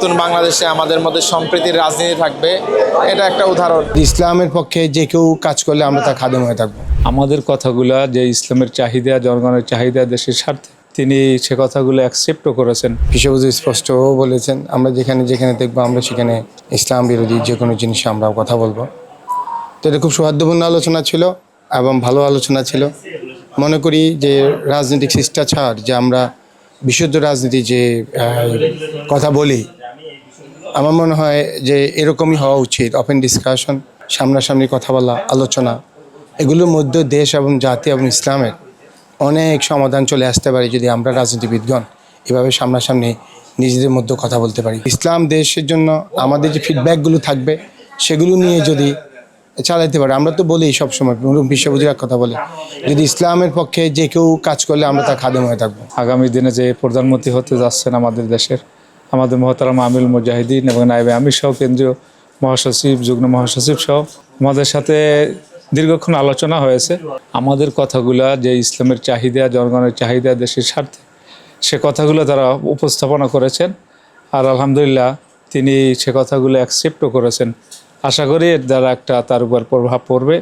নতুন বাংলাদেশে আমাদের মধ্যে সম্প্রীতির রাজনীতি থাকবে, এটা একটা উদাহরণ। ইসলামের পক্ষে যে কেউ কাজ করলে আমরা তার খাদেম হয়ে থাকবো। আমাদের কথাগুলা যে ইসলামের চাহিদা, জনগণের চাহিদা, দেশের স্বার্থে, তিনি সে কথাগুলো অ্যাকসেপ্টও করেছেন। বিশ্ববুদ্ধ স্পষ্টও বলেছেন, আমরা যেখানে যেখানে দেখবো আমরা সেখানে ইসলাম বিরোধী যে কোনো জিনিসে আমরা কথা বলবো। তো এটা খুব সৌহার্দ্যপূর্ণ আলোচনা ছিল এবং ভালো আলোচনা ছিল। মনে করি যে রাজনৈতিক শিষ্টাচার যে আমরা বিশুদ্ধ রাজনীতি যে কথা বলি, আমার মনে হয় যে এরকমই হওয়া উচিত। ওপেন ডিসকাশন, সামনাসামনি কথা বলা, আলোচনা, এগুলোর মধ্যে দেশ এবং জাতি এবং ইসলামের অনেক সমাধান চলে আসতে পারে যদি আমরা রাজনীতিবিদগণ এভাবে সামনাসামনি নিজেদের মধ্যে কথা বলতে পারি। ইসলাম দেশের জন্য আমাদের যে ফিডব্যাকগুলো থাকবে সেগুলো নিয়ে যদি চালাইতে পারে। আমরা তো বলি সবসময়, বিশ্ববুদ্ধির কথা বলে, যদি ইসলামের পক্ষে যে কেউ কাজ করলে আমরা তার খাদেম হয়ে থাকবো। আগামী দিনে যে প্রধানমন্ত্রী হতে যাচ্ছেন আমাদের দেশের, আমাদের মহতারাম আমিরুল মুজাহিদিন এবং নায়েবে আমির সহ কেন্দ্রীয় মহাসচিব, যুগ্ম মহাসচিব সহ আমাদের সাথে দীর্ঘক্ষণ আলোচনা হয়েছে। আমাদের কথাগুলা যে ইসলামের চাহিদা, জনগণের চাহিদা, দেশের স্বার্থে, সে কথাগুলো তারা উপস্থাপনা করেছেন। আর আলহামদুলিল্লাহ তিনি সে কথাগুলো অ্যাকসেপ্টও করেছেন। আশা করি এর দ্বারা একটা তার উপর প্রভাব পড়বে।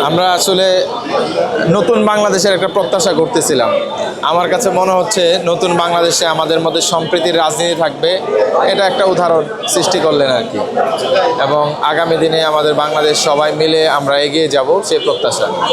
আমরা আসলে নতুন বাংলাদেশের একটা প্রত্যাশা করতেছিলাম। আমার কাছে মনে হচ্ছে নতুন বাংলাদেশে আমাদের মধ্যে সম্প্রীতির রাজনীতি থাকবে, এটা একটা উদাহরণ সৃষ্টি করলেন আর কি। এবং আগামী দিনে আমাদের বাংলাদেশ সবাই মিলে আমরা এগিয়ে যাব, সেই প্রত্যাশা।